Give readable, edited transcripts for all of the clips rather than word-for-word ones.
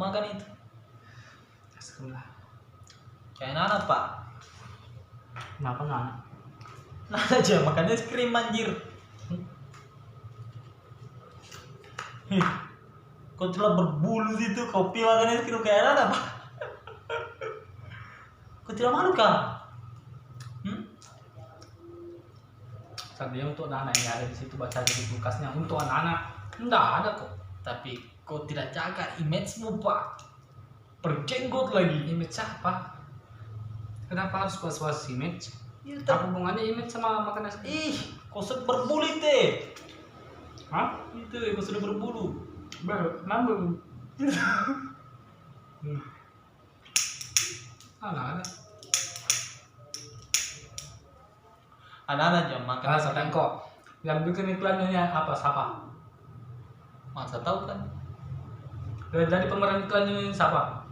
makan itu. Es krim lah. Kayak anak pak. Kenapa nggak? Nah aja makan es krim anjir. Kau telah berbulu situ, kopi makan es krim kayak anak apa? Kau tidak malu kah? Tadi untuk anak-anak yang ada di situ baca di kulkasnya untuk anak-anak. Enggak ada kok. Tapi kau tidak jaga image-mu pak. Berjenggot lagi. Image apa? Kenapa harus was-was image? Ya, Apa hubungannya image sama makan es krim? ih, kau sudah berbulu teh. Hah? Itu kau sudah berbulu. Nambung. Ada. Anak-anak jam makan. Karena saya kok yang bikin iklannya apa? Siapa? Masa tahu kan? Dari pemeran iklannya siapa?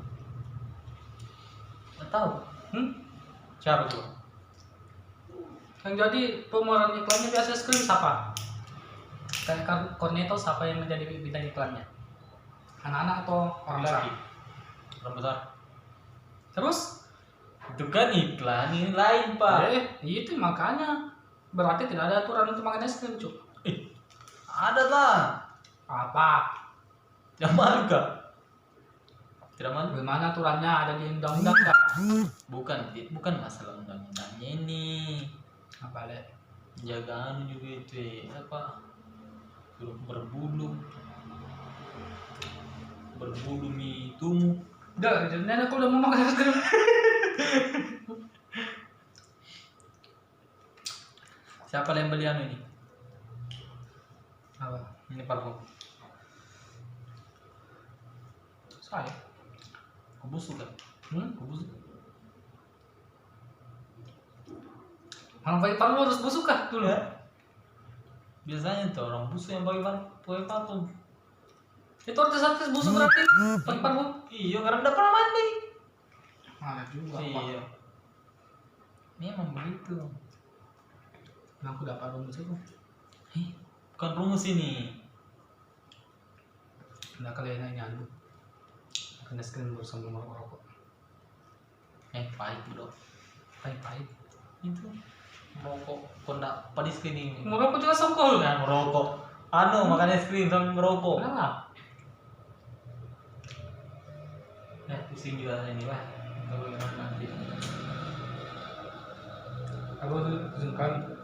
Nggak tahu. Siapa tuh? Yang jadi pemeran iklannya biasa es krim siapa? Kayak Cornetto siapa yang menjadi bintang iklannya? Anak-anak atau orang besar? Orang besar. Terus? Itu kan iklan ini lain pak. Itu makanya berarti tidak ada aturan untuk makan es krim cuk. Ada lah. Apa? Yang malu kah? Tidak malu? Bagaimana aturannya ada di undang-undang nggak? Bukan masalah undang-undangnya ini. Apa le? Jagaan juga itu apa? Suruh berbulu mie tumu. Udah, nenek aku udah mau makan es krim. Siapa yang beli anu ini? Apa? Ini parfum. Saya. Kau busuk kan? Kau busuk. Orang pakai parfum harus busuk kah dulu? Ya. Biasanya tuh orang busuk yang pakai parfum. Itu artis-artis busuk berarti pakai parfum? Iya, karena udah pernah mandi. Ada juga. Iya. Memang begitu. Nah, aku dapat rumus itu. Bukan rumus ini. Nah, kalian ini anu. Makan es krim bersama merokok. Pahit bro. Pahit. Itu merokok. Kau ndak pedis ini. Merokok juga songkol. Nah, merokok. Makan es krim sambil merokok. Kenapa? Pusing juga ini lah. Kalau nanti. Aku kan.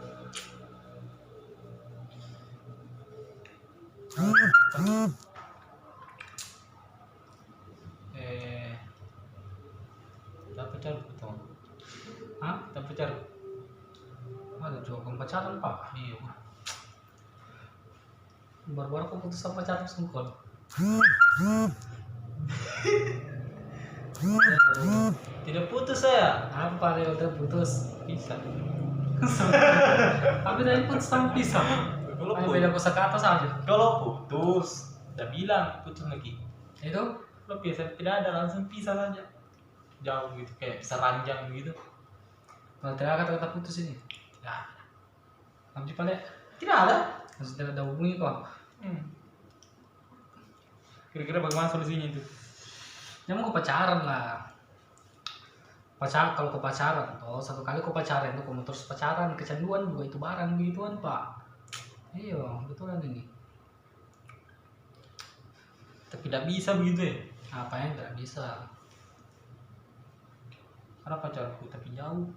Tak pacar betul. Hah? Tak pacar. Ada juga pacaran pak. Iya. Baru-baru aku putus sama pacaran songkol. Tidak putus saya. Apa ya udah putus? Bisa. Tapi dari putus sama pisah. Hanya beda kosakata saja. Kalau putus, udah bilang putus lagi. Itu Lo biasa tidak ada langsung pisah saja. Jauh gitu kayak bisa ranjang gitu. kalau tidak kata-kata putus ini. Nah, Tapi pada tidak ada. masih tidak ada hubungi kok. Kira-kira bagaimana solusinya itu? Ya mau pacaran lah. Kalau ke pacaran, satu kali kau pacaran tuh kamu terus pacaran kecanduan juga itu barang begituan pak. Iya betulan ini. Tapi tidak bisa begitu ya. Apa yang tidak bisa? Karena pacarku tapi jauh.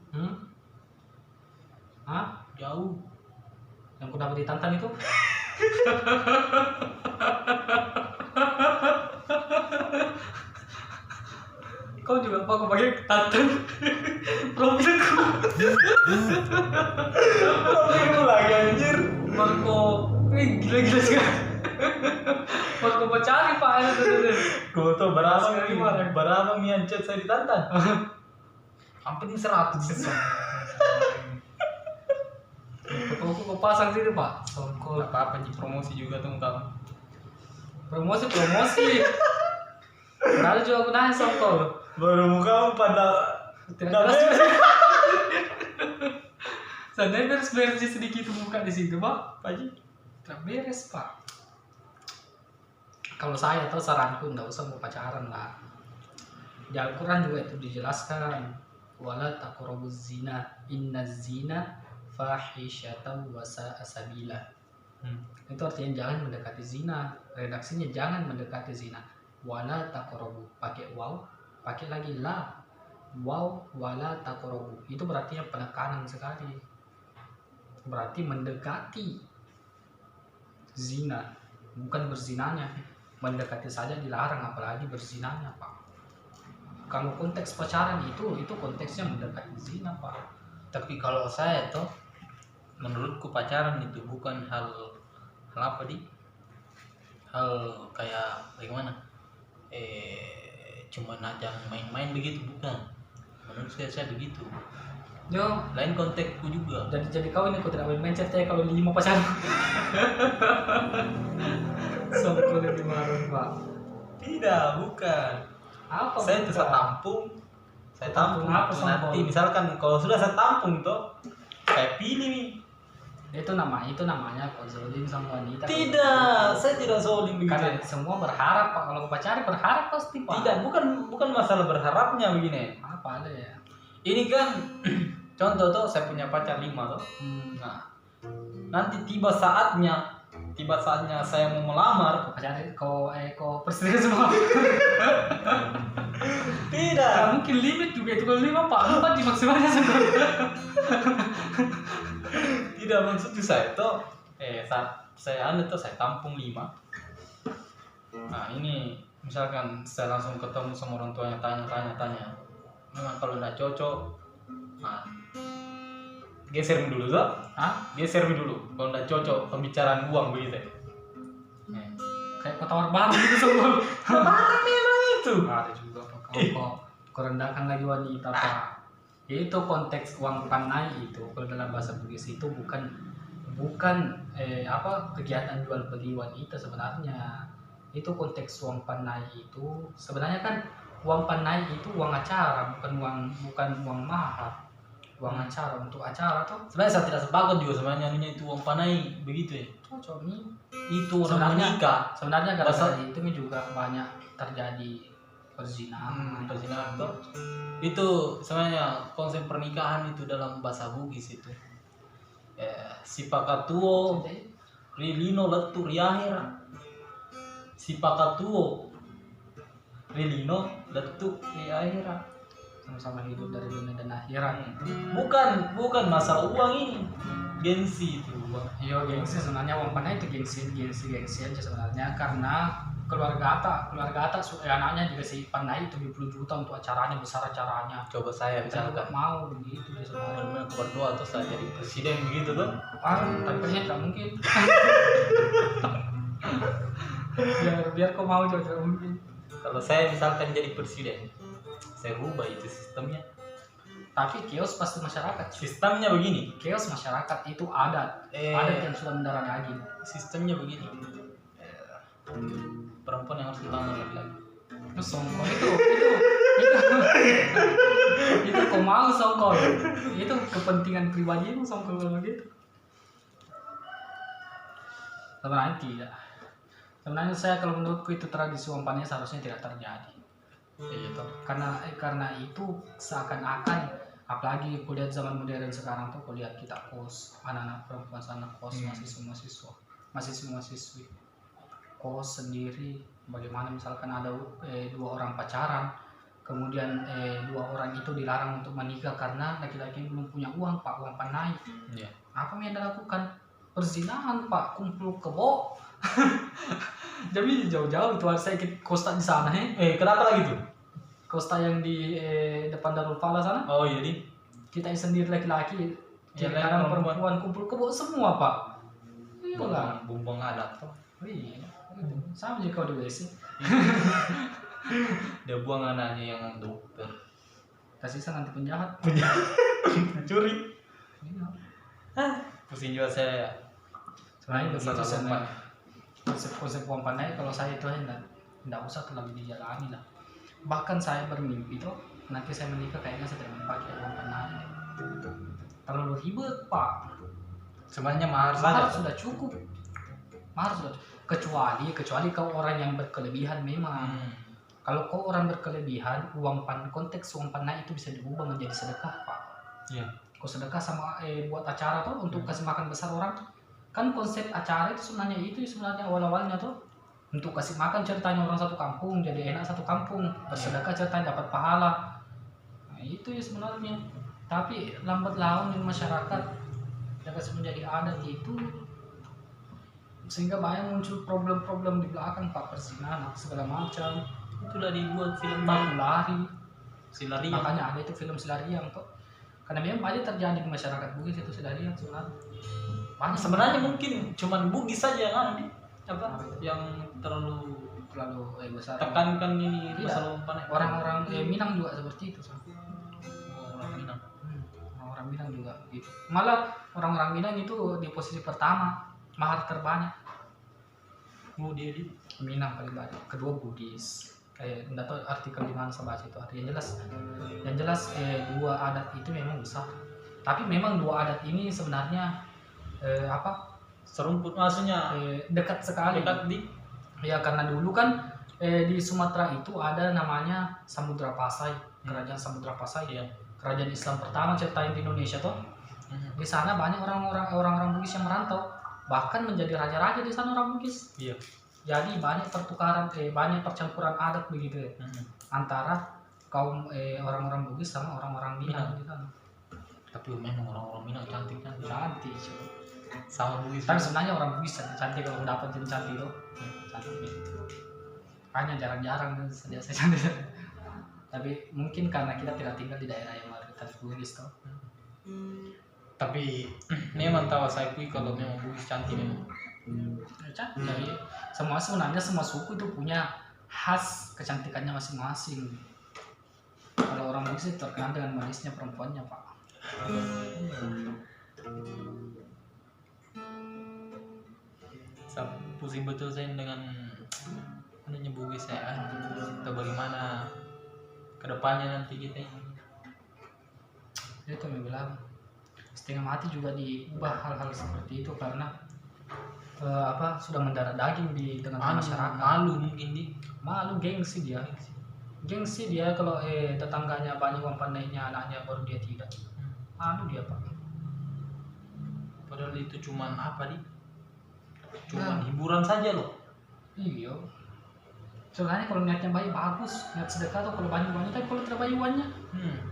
Hah? Jauh. Yang ku dapat di Tantan itu? Kau juga apa? Aku pakai Tantan profilku. Profilku lagi anjir. Marco, gila sekali. Marco mau cari pak. Kau tahu berapa mian chat saya di Tantan? Hampir 100. Aku pasang sini pak. Songkol. Apa-apa sih promosi juga tuh kamu. Promosi. Padahal juga aku nanya songkol. Baru muka pada Saya beres sedikit muka di situ pak. Pak Ji. Tak beres pak. Kalau saya atau saranku nggak usah mau pacaran lah. Di Al-Quran juga itu dijelaskan, wala taqrabuz zina inna zina fahisyatan wa sa'a sabila. Itu artinya jangan mendekati zina. Redaksinya jangan mendekati zina. Wala taqrabu, pakai waw, pakai lagi la. Waw wala taqrabu. Itu berarti penekanan sekali. Berarti mendekati zina, bukan berzinanya. Mendekati saja dilarang, apalagi berzinanya, Pak. Kalau konteks pacaran itu konteksnya mendekati zina, Pak. Tapi kalau saya tuh, menurutku pacaran itu bukan hal apa hal kayak bagaimana, cuma ajang main-main begitu, bukan. Menurut saya begitu. Yo, Lain konteksku juga. jadi kau ini kau tidak main-main ceritanya kalau 5 pacaran. Sampai 5 orang, Pak. Tidak, bukan. Apa? Saya itu bukan? saya tampung Apa sombong? nanti misalkan kalau sudah saya tampung tuh saya pilih nih. Itu namanya kau zolim sama wanita. Tidak, saya tidak zolim Karena begitu. semua berharap, Pak. Kalau pacaran berharap pasti, Pak. Tidak, bukan masalah berharapnya begini. Apa ada ya? Ini kan contoh tuh saya punya pacar 5 tuh. Nah, nanti tiba saatnya saya mau melamar. Pacaran kau perselingkuhan semua. Tidak. Nah, mungkin limit juga itu kalau 5, Pak. 4 dimaksimalnya semua. Tidak, maksudnya saya tuh saat saya saya tampung 5. Nah, ini misalkan saya langsung ketemu sama orang tuanya, tanya. Memang kalau nggak cocok, nah, geser dulu tuh. Hah? Geser dulu. Kalau nggak cocok pembicaraan uang begitu. Kayak kau tawar barang gitu semua. Parah memang itu. Ada juga, Pak. Kau rendahkan lagi wanita, Pak. Itu konteks uang panai itu. Kalau dalam bahasa Bugis itu bukan kegiatan jual beli wanita sebenarnya. Itu konteks uang panai itu sebenarnya kan uang panai itu uang acara, bukan uang mahar. Uang acara untuk acara tuh Sebenarnya saya tidak sepakat juga sebenarnya itu uang panai begitu ya. cocok nih. Itu orang menikah. Sebenarnya gara-gara itu juga banyak terjadi perzinahan. Perzinahan tuh. Itu sebenarnya konsep pernikahan itu dalam bahasa Bugis itu. Si pakatuo rilino letu riahera. Si pakatuo rilino letu riahera. Sama-sama hidup dari dunia dan akhirat. Bukan masalah uang ini. Gengsi itu uang. Iya, gengsi sebenarnya uang panai itu gengsi aja sebenarnya, karena keluarga Atta anaknya juga si panai 70 juta untuk acaranya, besar acaranya. Coba saya Kita juga misalkan mau begitu dia sebenarnya. berdoa atau saya jadi presiden begitu tuh. Tapi kayaknya tidak mungkin. biar kau mau juga tidak mungkin. Kalau saya misalkan jadi presiden, saya rubah itu sistemnya. Tapi kios pasti masyarakat. Sistemnya begini. Kios masyarakat itu adat yang sudah mendarah daging. Sistemnya begini. Perempuan yang harus dilamar laki-laki. Itu songkol itu kau mau songkol. Itu kepentingan pribadi itu songkol kalau begitu. Sebenarnya tidak. Sebenarnya saya kalau menurutku itu tradisi uang panai seharusnya tidak terjadi. Iya toh. Karena itu seakan-akan, apalagi kuliah zaman modern sekarang tuh, kuliah kita kos, anak-anak perempuan sana kos, mahasiswa-mahasiswi kos sendiri. Bagaimana misalkan ada 2 orang pacaran, kemudian 2 orang itu dilarang untuk menikah karena laki-laki belum punya uang, Pak, uang panai. Iya. Apa yang dilakukan? Perzinahan, Pak, kumpul kebo. Jadi jauh-jauh itu saya ikut kosta di sana Kenapa lagi tuh? Kosta yang di depan Darul Falah sana. Oh iya di. Kita sendiri laki-laki, Yang kiri lain kanan perempuan. perempuan kumpul kebo semua, Pak. Iya lah. Bumbang adat toh. Iya. Sama juga kau di WC. Dia buang anaknya yang dokter. Tersisa nanti penjahat. Curi. Iya. Pusing juga saya. Sebenarnya begitu Masalah sebenarnya. Konsep uang pandai kalau saya itu tidak usah terlalu dijalani lah. Bahkan saya bermimpi tuh nanti saya menikah kayaknya saya tidak pakai uang pandai. Terlalu ribet, Pak. Sebenarnya mahar Mahar saja. sudah cukup. kecuali kau orang yang berkelebihan memang. Kalau kau orang berkelebihan, konteks uang panai itu bisa diubah menjadi sedekah, Pak. Iya. Kau sedekah sama buat acara tuh untuk kasih makan besar orang, kan konsep acara itu sebenarnya awal-awalnya tuh untuk kasih makan, ceritanya orang satu kampung jadi enak satu kampung, bersedekah ceritanya dapat pahala. Nah, itu ya sebenarnya. Tapi lambat laun di masyarakat yang kasih menjadi adat itu, sehingga banyak muncul problem-problem di belakang, Pak, perzinahan segala macam. Itulah dibuat film Lari. Silariang. Makanya ada itu film Silariang tuh. Karena memang banyak terjadi di masyarakat Bugis itu Silariang sebenarnya. Banyak Sebenarnya mungkin cuman Bugis saja kan yang terlalu besar. tekankan ini Tidak. masalah umpan. Orang-orang Minang juga seperti itu. Orang Minang. Orang-orang Minang juga gitu. Malah orang-orang Minang itu di posisi pertama, mahar terbanyak. Oh dia di Minang paling banyak, kedua Bugis. Kayak enggak tahu artikel di mana saya baca itu. Yang jelas dua adat itu memang besar. Tapi memang dua adat ini sebenarnya serumput maksudnya dekat sekali. dekat di Ya karena dulu kan di Sumatera itu ada namanya Samudra Pasai, kerajaan Samudra Pasai. Iya. Kerajaan Islam pertama ceritain di Indonesia tuh. Di sana banyak orang-orang Bugis yang merantau, bahkan menjadi raja-raja di sana orang Bugis. Iya. Jadi banyak pertukaran, banyak percampuran adat begitu ya, antara kaum orang-orang Bugis sama orang-orang Minang di sana. Tapi memang orang-orang Minang cantik kan. Cantik cuy. Sama Bugis. Tapi sebenarnya orang Bugis cantik kalau dapat yang cantik tuh. Cantik. Hanya jarang-jarang saja saya cantik. Tapi mungkin karena kita tidak tinggal di daerah yang mayoritas Bugis tuh. Tapi memang tahu saya kui kalau memang Bugis cantik memang. Cantik. Jadi sebenarnya semua suku itu punya khas kecantikannya masing-masing. Kalau orang Bugis itu terkenal dengan manisnya perempuannya, Pak. Saya pusing betul saya dengan adanya Bugis saya. Atau bagaimana kedepannya nanti kita ini. Itu yang bilang setengah mati juga diubah hal-hal seperti itu karena sudah mendarah daging di tengah masyarakat. Malu mungkin di Malu, gengsi dia kalau tetangganya banyak uang pandainya, anaknya baru dia tidak. Malu dia, Pak. Padahal itu cuman cuman hiburan saja loh. Iya. Soalnya kalau niatnya baik bagus, niat sedekah tuh kalau banyak, tapi kalau tidak banyak uangnya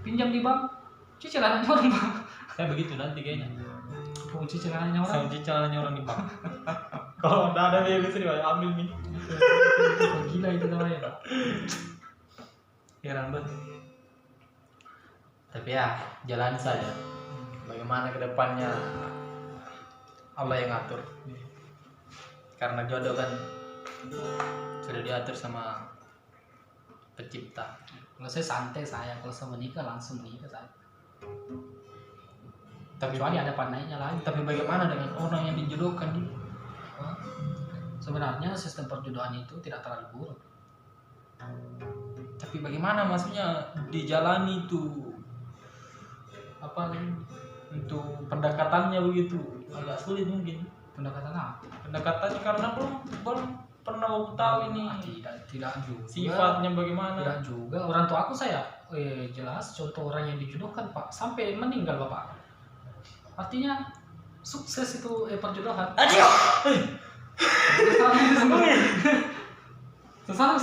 pinjam di bank, cicil anaknya orang, Pak. Kayak begitu nanti kayaknya. Cicil anaknya orang. Sama cicilannya orang di bank. Kalau ada biaya bisa ambil nih. Itu gila itu namanya, Pak. Heran banget. Tapi ya jalan saja. Bagaimana kedepannya Allah yang ngatur. Karena jodoh kan sudah diatur sama pencipta. Kalau saya santai kalau saya menikah langsung menikah saya. Tapi Kecuali ada pandainya lagi. Tapi bagaimana dengan orang yang dijodohkan di? Sebenarnya sistem perjodohan itu tidak terlalu buruk. Tapi bagaimana maksudnya dijalani itu untuk pendekatannya begitu agak sulit mungkin. Pendekatan apa? Pendekatannya karena belum pernah tahu ini Tidak juga. sifatnya bagaimana. Tidak juga. Orang tua aku jelas contoh orang yang dijodohkan, Pak, sampai meninggal Bapak. Artinya sukses itu perjodohan. Aduh. Sesama.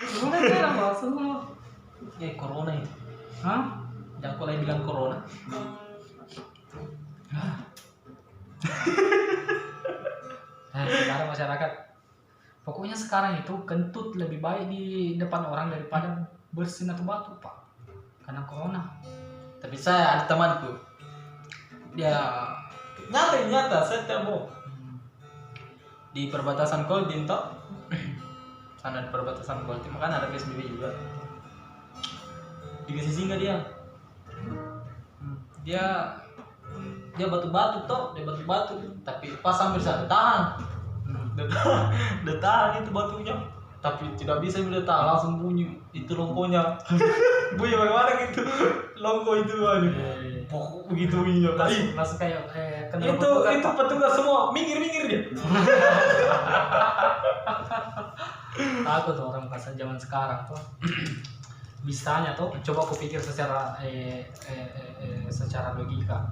Sebenarnya jarang, Pak. Ya corona itu. Hah? Jangan kau lagi bilang corona. Sekarang masyarakat pokoknya sekarang itu kentut lebih baik di depan orang daripada bersin atau batu, Pak, karena corona. Tapi saya ada temanku, dia nyata saya tidak bohong. Di perbatasan Koldin toh, sana di perbatasan Koldin makanya ada PSBB juga. Dikasih singgah dia batu-batu toh, tapi pas hampir saya tahan. Udah tahan itu batunya. tapi tidak bisa dia tak langsung bunyi itu longkonya. Bunyi bagaimana gitu longko itu aduh. Pokok begitu bunyinya. Langsung kayak Itu petugas semua minggir dia. Takut tuh orang pas zaman sekarang tuh. Bisanya tuh coba aku pikir secara secara logika.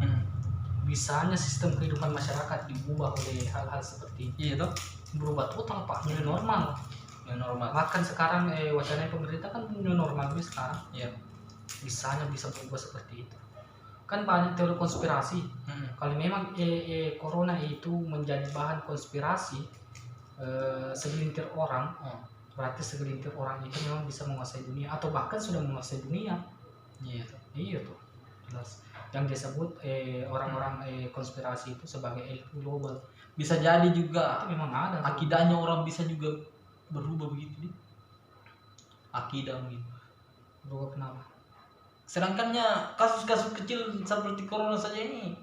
Bisanya sistem kehidupan masyarakat diubah oleh hal-hal seperti ini. Iya toh. Berubah total Pak, new normal. Yang normal. Bahkan sekarang wacana pemerintah kan new normal ini sekarang. Iya. Bisanya bisa berubah seperti itu. Kan banyak teori konspirasi. Kalau memang corona itu menjadi bahan konspirasi segelintir orang, berarti segelintir orang itu memang bisa menguasai dunia atau bahkan sudah menguasai dunia. Iya tuh jelas. Yang disebut orang-orang konspirasi itu sebagai elit global. Bisa jadi juga Itu memang ada. akidahnya orang bisa juga berubah begitu nih. Akidah begitu. Berubah kenapa? Sedangkannya kasus-kasus kecil seperti corona saja ini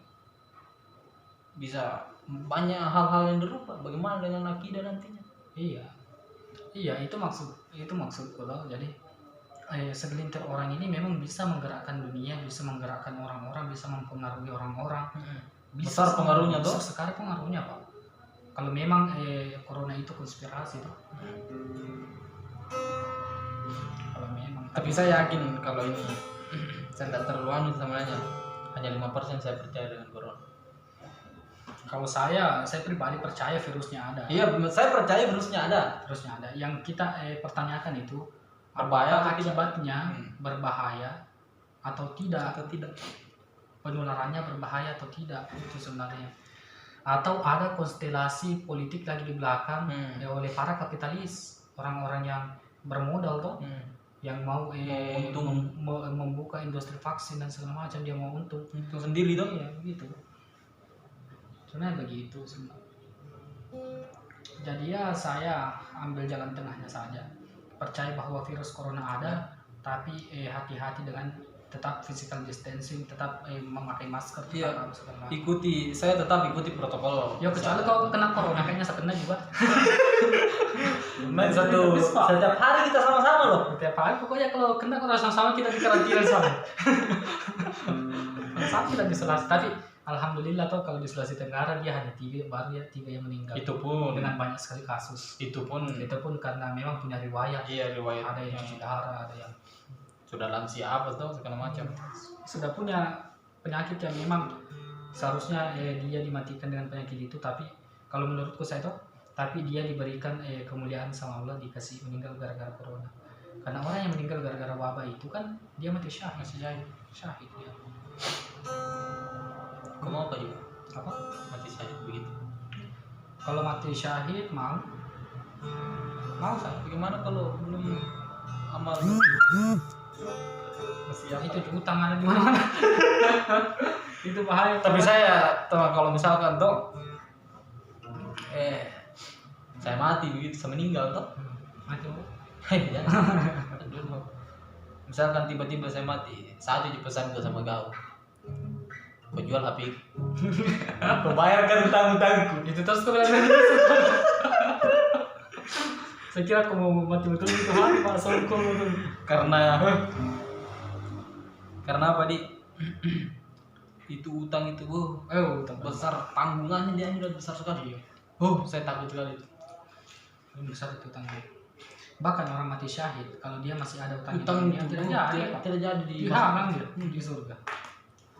bisa banyak hal-hal yang dirubah. Bagaimana dengan akidah nantinya? Iya itu maksudku loh. Jadi segelintir orang ini memang bisa menggerakkan dunia, bisa menggerakkan orang-orang, bisa mempengaruhi orang-orang. Besar pengaruhnya tuh. Besar sekali pengaruhnya Pak. Kalau memang corona itu konspirasi tuh. Kalau memang. Tapi saya yakin kalau ini saya tidak terlalu anu samanya. Hanya 5% saya percaya dengan corona. Kalau saya pribadi percaya virusnya ada. Iya, saya percaya virusnya ada. Virusnya ada. Yang kita pertanyakan itu Berbahaya apakah atau tidak? akibatnya berbahaya atau tidak? Atau tidak? Penularannya berbahaya atau tidak itu sebenarnya. Atau ada konstelasi politik lagi di belakang oleh para kapitalis, orang-orang yang bermodal tuh, yang mau untung. membuka industri vaksin dan segala macam, dia mau untung. Itu sendiri dong. Iya begitu. Sebenarnya begitu sebenarnya. Jadi ya saya ambil jalan tengahnya saja. Percaya bahwa virus corona ada, tapi hati-hati dengan tetap physical distancing, tetap memakai masker, Iya. tetap segala macam. Saya tetap ikuti protokol. Ya kecuali kau kena corona, kayaknya saya kena juga. Setiap hari kita sama-sama loh. Setiap hari pokoknya kalau kena corona sama-sama kita di karantina sama. Sama kita di Sulawesi, tapi alhamdulillah tuh kalau di Sulawesi Tenggara dia hanya 3 yang meninggal. Itu pun Dengan banyak sekali kasus. Itu pun Karena memang punya riwayat. iya riwayat. Ada yang cuci darah, ada yang Sudah lansia apa tuh segala macam. sudah punya penyakit yang memang seharusnya dia dimatikan dengan penyakit itu, tapi kalau menurutku saya tuh, tapi dia diberikan kemuliaan sama Allah, dikasih meninggal gara-gara corona. Karena orang yang meninggal gara-gara wabah itu kan dia mati syahid. Syahid dia. Kau mau apa juga? Apa? Mati syahid begitu. Kalau mati syahid mau saya. Bagaimana kalau belum amal? Masih apa? Itu utang ada di mana-mana. Itu bahaya. Tapi saya kalau misalkan tuh saya mati begitu, saya meninggal tuh. Mati apa? Aduh. Misalkan tiba-tiba saya mati, satu aja pesan gue sama kau. Kau jual HP. Kau bayarkan utang-utangku. Itu terus kau bilang saya kira aku mau mati betul itu hari Pak Songko betul. Karena apa di? Itu utang itu, Utang besar, tanggungannya dia udah besar sekali. Saya takut sekali itu. besar itu utangnya. Bahkan orang mati syahid kalau dia masih ada utang Utang itu itu tidak jadi Pak. tidak jadi Dihalang dia di surga.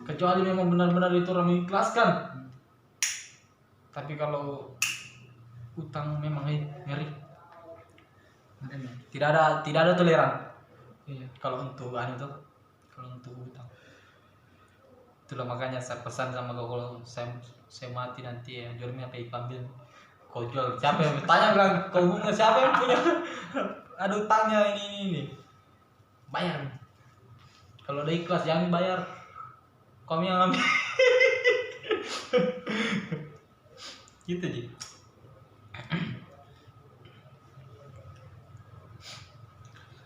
kecuali memang benar-benar itu orang mengikhlaskan. Tapi kalau utang memang ngeri. Tidak ada toleran. Iya. Kalau untuk utang. Itulah makanya saya pesan sama kau, kalau saya mati nanti ya jualnya apa ambil. Kau jual siapa yang bertanya bilang kau bunga siapa yang punya ada utangnya ini. Bayar. Kalau ada ikhlas jangan bayar. Kami yang ambil. Gitu Ji.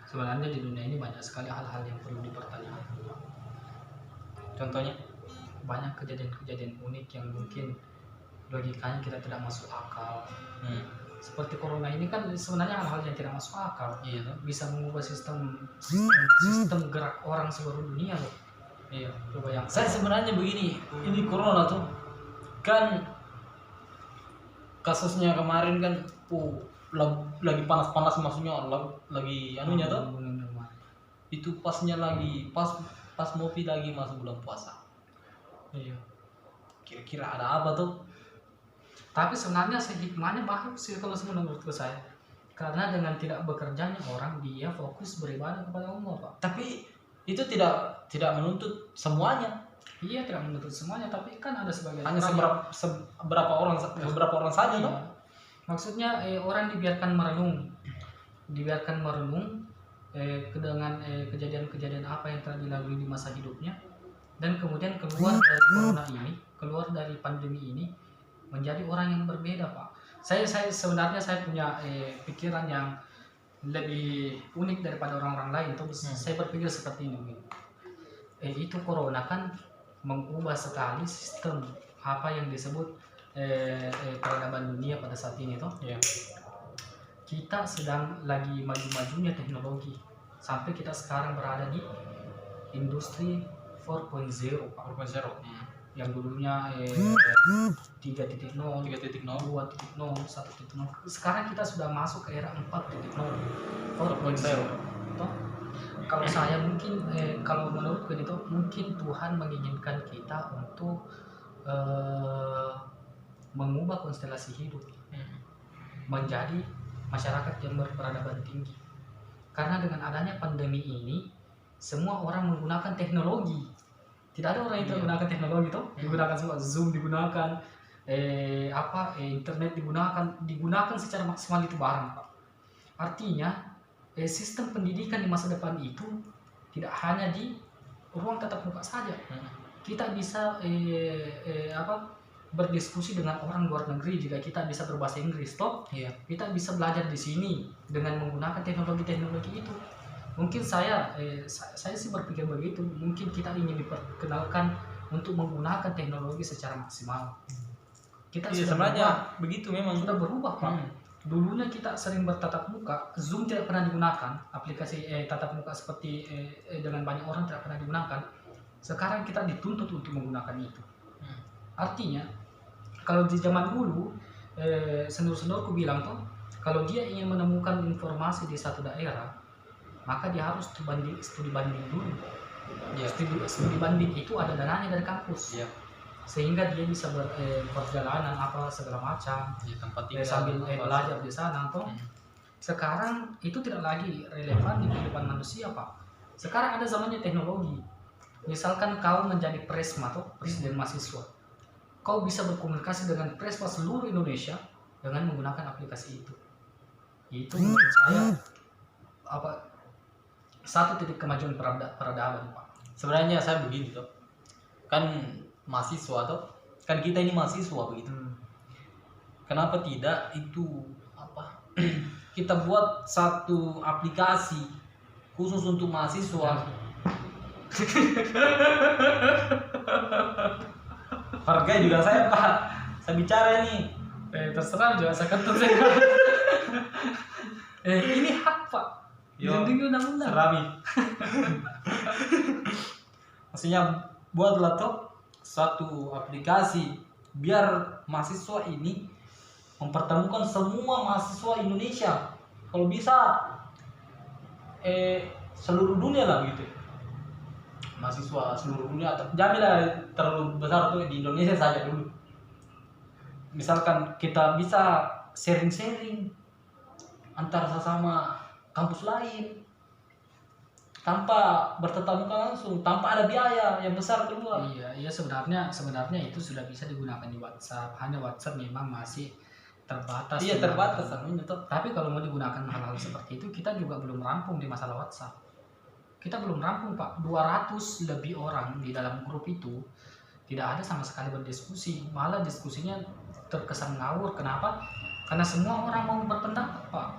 Sebenarnya di dunia ini banyak sekali hal-hal yang perlu dipertanyakan. Contohnya Banyak kejadian-kejadian unik yang mungkin logikanya kita tidak masuk akal. seperti corona ini kan sebenarnya hal-hal yang tidak masuk akal. Iya toh. Bisa mengubah sistem gerak orang seluruh dunia loh. Iya. Coba yang Saya sebenarnya begini, ini corona tuh kan kasusnya kemarin kan lagi panas-panas, maksudnya lagi anunya tuh itu pasnya lagi pas Mopi lagi masuk bulan puasa. Iya. Kira-kira ada apa tuh? Tapi sebenarnya hikmahnya bagus sih kalau menurutku saya. Karena dengan tidak bekerjanya orang, dia fokus beribadah kepada Allah, Pak. Tapi itu tidak menuntut semuanya. Iya, tidak menuntut semuanya, tapi kan ada sebagian Hanya orang beberapa orang saja iya. toh. Maksudnya orang dibiarkan merenung dengan kejadian-kejadian apa yang telah dilalui di masa hidupnya, dan kemudian keluar dari corona ini, keluar dari pandemi ini, menjadi orang yang berbeda, Pak. Saya sebenarnya saya punya pikiran yang lebih unik daripada orang-orang lain. Saya berpikir seperti ini. Itu corona kan mengubah sekali sistem apa yang disebut peradaban dunia pada saat ini toh. Iya. Kita sedang lagi maju-majunya teknologi sampai kita sekarang berada di industri 4.0, Pak. 4.0. Yang dulunya 3.0, 3.0, 2.0, 1.0. Sekarang kita sudah masuk ke era 4.0, 4.0. Toh, kalau saya mungkin kalau menurutku itu mungkin Tuhan menginginkan kita untuk mengubah konstelasi hidup menjadi masyarakat yang berperadaban tinggi. Karena dengan adanya pandemi ini semua orang menggunakan teknologi. Tidak ada orang yang tidak menggunakan teknologi toh. Digunakan semua, Zoom digunakan, internet digunakan secara maksimal itu barang, Pak. Artinya sistem pendidikan di masa depan itu tidak hanya di ruang tatap muka saja. Kita bisa berdiskusi dengan orang luar negeri jika kita bisa berbahasa Inggris toh. Iya. Kita bisa belajar di sini dengan menggunakan teknologi itu. Mungkin saya sih berpikir begitu. Mungkin kita ingin diperkenalkan untuk menggunakan teknologi secara maksimal. Kita sebenarnya begitu memang sudah berubah, Pak. Dulunya kita sering bertatap muka, Zoom tidak pernah digunakan, aplikasi tatap muka seperti dengan banyak orang tidak pernah digunakan. Sekarang kita dituntut untuk menggunakan itu. Artinya kalau di zaman dulu senior-seniorku bilang tuh, kalau dia ingin menemukan informasi di satu daerah, maka dia harus studi banding dulu. Iya. Studi banding itu ada dananya dari kampus. Iya. Sehingga dia bisa perjalanan apa segala macam, Tempat tinggal sambil belajar di sana toh. Sekarang itu tidak lagi relevan di kehidupan manusia, Pak. Sekarang ada zamannya teknologi. Misalkan kau menjadi presma atau presiden mahasiswa, kau bisa berkomunikasi dengan presma seluruh Indonesia dengan menggunakan aplikasi itu. Itu menurut saya satu titik kemajuan peradaban, Pak. Sebenarnya saya begini toh, kan mahasiswa toh, kan kita ini mahasiswa begitu. Kenapa tidak itu kita buat satu aplikasi khusus untuk mahasiswa. Harga juga saya, Pak. Saya bicara ini. Terserah juga saya kentut saya. Ini hak, Pak. Dilindungi undang-undang. Serami. Maksudnya buatlah toh suatu aplikasi biar mahasiswa ini mempertemukan semua mahasiswa Indonesia. Kalau bisa seluruh dunia lah gitu. Mahasiswa seluruh dunia, janganlah terlalu besar tuh di Indonesia saja dulu. Misalkan kita bisa sharing-sharing antar sesama kampus lain tanpa bertatap muka langsung, tanpa ada biaya yang besar keluar. Iya sebenarnya itu sudah bisa digunakan di WhatsApp. Hanya WhatsApp memang masih terbatas. Iya, terbatas anunya tuh. Tapi kalau mau digunakan hal-hal seperti itu, kita juga belum rampung di masalah WhatsApp. Kita belum rampung, Pak. 200 lebih orang di dalam grup itu tidak ada sama sekali berdiskusi. Malah diskusinya terkesan ngawur. Kenapa? Karena semua orang mau berpendapat, Pak.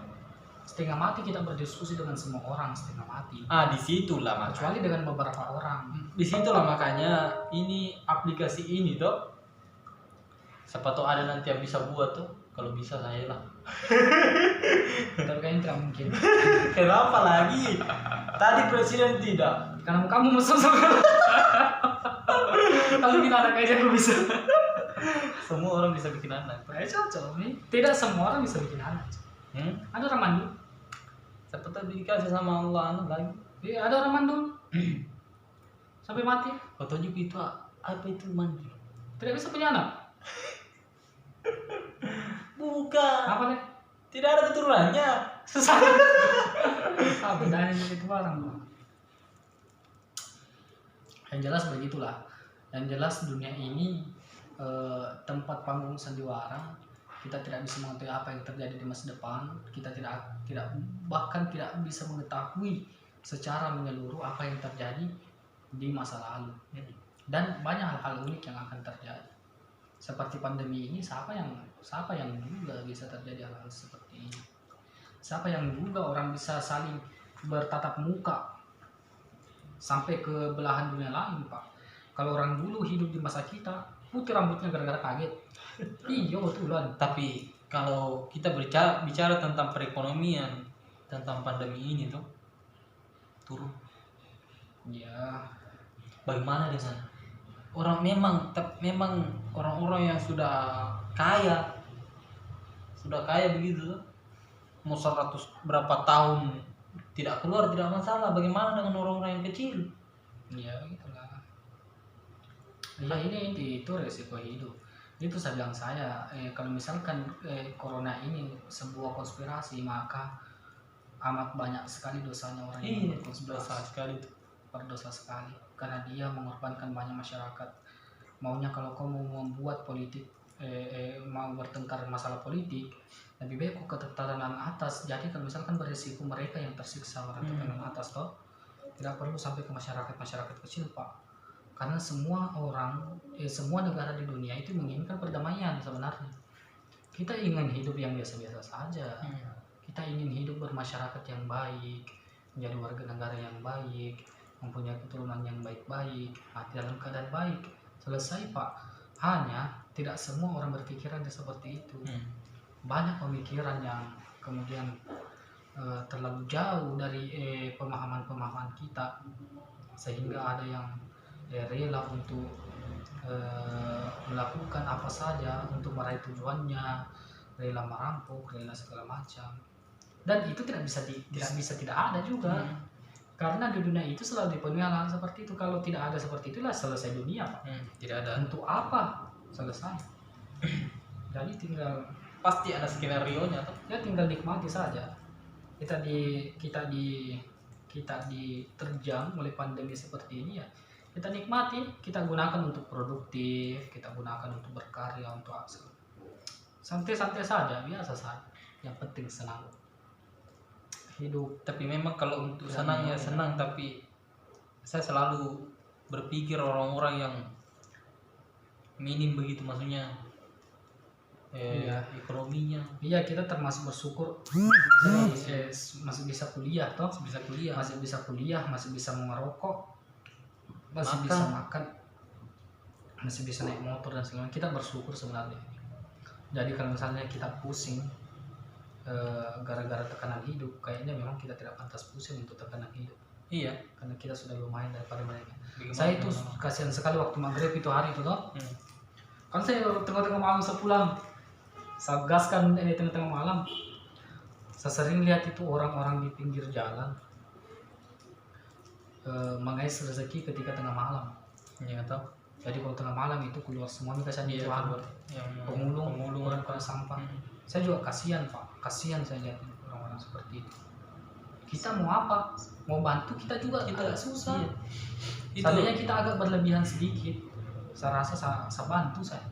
Setengah mati kita berdiskusi dengan semua orang, setengah mati. Disitulah makanya. Kecuali dengan beberapa orang. Disitulah makanya ini aplikasi ini toh Siapa tahu ada nanti yang bisa buat tuh. Kalau bisa saya lah. Tapi kayaknya tidak mungkin. Kenapa lagi? Tadi presiden tidak. Karena kamu mesum sama. Kalau bilang anak aja aku bisa. Semua orang bisa bikin anak. Cocok nih. Tidak semua orang bisa bikin anak. Ada orang mandul. Siapa tahu dikasih sama Allah anak lagi. Iya, ada orang mandul. Sampai mati. Atau juga itu apa itu mandi? Tidak bisa punya anak. Bukan. Apa nih? Tidak ada keturunannya. Susah. Ah, bedanya itu barang. Yang jelas begitulah. Yang jelas dunia ini tempat panggung sandiwara. Kita tidak bisa mengetahui apa yang terjadi di masa depan. Kita bahkan tidak bisa mengetahui secara menyeluruh apa yang terjadi di masa lalu. Dan banyak hal-hal unik yang akan terjadi. Seperti pandemi ini, siapa yang juga bisa terjadi hal-hal seperti ini? Siapa yang juga orang bisa saling bertatap muka sampai ke belahan dunia lain, Pak? Kalau orang dulu hidup di masa kita, putih rambutnya gara-gara kaget. Iya, betulan. Tapi kalau kita bicara tentang perekonomian, tentang pandemi ini tuh turun. Ya, Bagaimana di sana? Orang memang orang-orang yang sudah kaya begitu tuh. Mau 100 berapa tahun tidak keluar tidak masalah. Bagaimana dengan orang-orang yang kecil? ya gitulah. Ya ini itu resiko hidup. Itu saya bilang kalau misalkan corona ini sebuah konspirasi, maka amat banyak sekali dosanya orang yang berkonspirasi. Dosa sekali tuh. Berdosa sekali karena dia mengorbankan banyak masyarakat. Maunya kalau kamu mau membuat politik mau bertengkar masalah politik, lebih baik ke tatanan atas. Jadi kalau misalkan beresiko mereka yang tersiksa orang tatanan atas toh, tidak perlu sampai ke masyarakat kecil, Pak. Karena semua negara di dunia itu menginginkan perdamaian sebenarnya. Kita ingin hidup yang biasa-biasa saja. Kita ingin hidup bermasyarakat yang baik, menjadi warga negara yang baik, mempunyai keturunan yang baik-baik, mati dalam keadaan baik. Selesai, Pak. Hanya tidak semua orang berpikiran seperti itu. Banyak pemikiran yang kemudian terlalu jauh dari pemahaman kita, sehingga ada yang rela untuk melakukan apa saja untuk meraih tujuannya, rela merampok, rela segala macam. Dan itu tidak bisa tidak ada juga. Karena di dunia itu selalu dipenuhi hal seperti itu. Kalau tidak ada seperti itulah selesai dunia, Pak. Tidak ada. Untuk apa selesai? Jadi tinggal Pasti ada skenario-nya tuh. ya tinggal nikmati saja. Kita diterjang oleh pandemi seperti ini ya. Kita nikmati, kita gunakan untuk produktif, kita gunakan untuk berkarya, untuk aksi. Santai-santai saja, biasa saja. Yang penting senang. Hidup. Tapi memang kalau untuk senang ya senang, tapi saya selalu berpikir orang-orang yang minim begitu, maksudnya ekonominya. Iya, kita termasuk bersyukur masih bisa kuliah toh, masih bisa merokok, masih bisa makan, masih bisa naik motor dan segala macam. Kita bersyukur sebenarnya. Jadi kalau misalnya kita pusing gara-gara tekanan hidup, kayaknya memang kita tidak pantas pusing untuk tekanan hidup. Iya, Karena kita sudah lumayan daripada mereka. Saya itu kasihan sekali waktu maghrib itu hari itu toh. Kan saya tengah-tengah malam sepulang, saya gaskan ini tengah-tengah malam. Saya sering lihat itu orang-orang di pinggir jalan mengais rezeki ketika tengah malam. Iya toh. Jadi kalau tengah malam itu keluar semua mereka cari Iya, Tuhan. yang Pemulung orang kena sampah. Saya juga kasihan, Pak. Kasihan saya lihat orang-orang seperti itu. Kita mau apa? Mau bantu kita juga agak susah. Iya. Seandainya kita agak berlebihan sedikit, saya rasa saya bantu saya.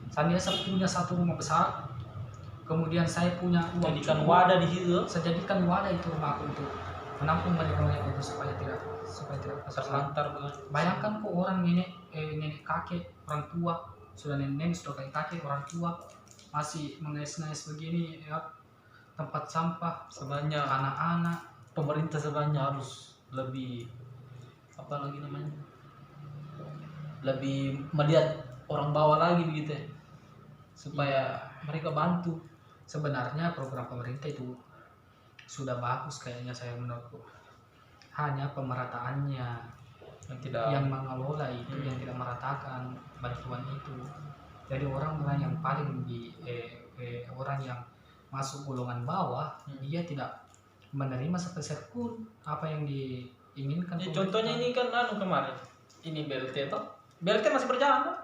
Seandainya saya punya satu rumah besar, kemudian saya punya uang jadikan cukup, wadah di situ. saya jadikan wadah itu rumahku untuk menampung mereka itu supaya tidak Terlantar bukan. Bayangkan kok orang nenek kakek, orang tua, sudah nenek sudah kakek orang tua masih mengais-ngais begini ya, tempat sampah Sebanyak anak-anak. pemerintah sebanyak harus lebih apa lagi namanya, lebih melihat orang bawah lagi begitu ya. supaya mereka bantu. Sebenarnya program pemerintah itu sudah bagus kayaknya, saya menurutku. Hanya pemerataannya Yang tidak yang mengelola itu yang tidak meratakan bantuan itu. Jadi orang-orang yang paling orang yang masuk golongan bawah, dia tidak menerima sepeser pun apa yang diinginkan Ya, pemerintah. contohnya ini kan kemarin ini BLT toh. BLT masih berjalan toh?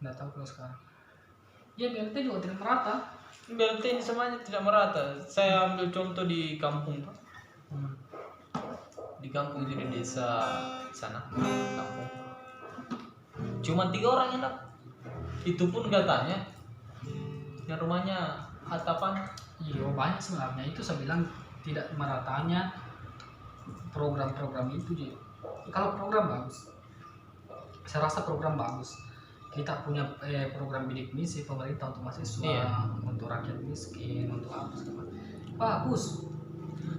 Nggak tahu kalau sekarang. Ya BLT juga tidak merata. BLT ini semuanya tidak merata. Saya ambil contoh di kampung toh. Di kampung itu, di desa sana kampung. Cuma 3 orang yang dapat. Itu pun katanya yang rumahnya atapan. Iya banyak sebenarnya, itu saya bilang tidak meratanya program-program itu Ji. Kalau program bagus, saya rasa program bagus. Kita punya program bidik misi pemerintah untuk mahasiswa, Iya. untuk rakyat miskin, untuk apa segala macam. Bagus.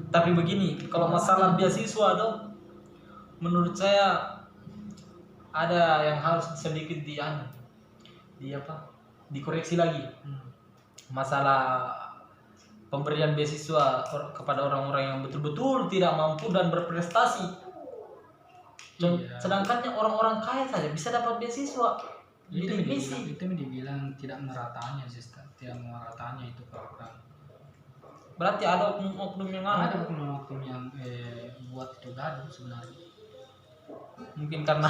Tapi begini, kalau masalah beasiswa dong, menurut saya ada yang harus sedikit dikoreksi lagi. Masalah pemberian beasiswa kepada orang-orang yang betul-betul tidak mampu dan berprestasi. Iya. Sedangkan orang-orang kaya saja bisa dapat beasiswa. Itu Bidik misi. yang dibilang tidak meratanya sistem, tidak meratanya itu program. Berarti ada oknum-oknum yang Ada oknum-oknum yang buat itu gaduh sebenarnya. mungkin karena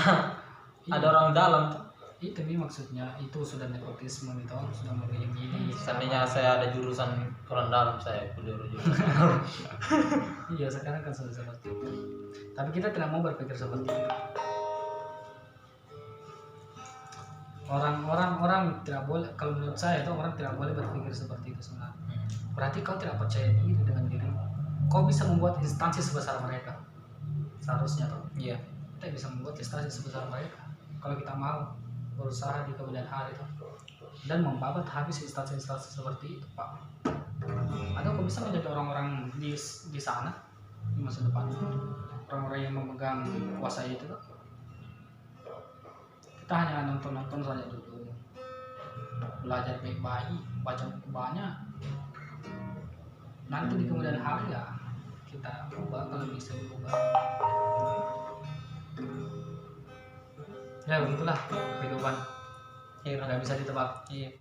Iya. ada orang dalam tuh. Itu nih maksudnya, itu sudah nepotisme itu, sudah begini. Seandainya saya ada jurusan orang dalam, saya kuliah jurusan. Iya sekarang kan sudah seperti itu. Tapi kita tidak mau berpikir seperti itu. Orang tidak boleh, kalau menurut saya itu orang tidak boleh berpikir seperti itu sebenarnya. Berarti kau tidak percaya diri dengan diri. Kau bisa membuat instansi sebesar mereka. Seharusnya tuh. Iya. Kita bisa membuat instansi sebesar mereka. Kalau kita mau berusaha di kemudian hari itu dan membabat habis instansi-instansi seperti itu, Pak. Atau kau bisa menjadi orang-orang di sana di masa depan, orang-orang yang memegang kuasa itu tuh. Kita hanya nonton saja dulu, belajar baik-baik, baca buku banyak. Nanti di kemudian hari ya kita ubah kalau bisa diubah. Ya begitulah kehidupan, Iya. nggak bisa ditebak. Iya.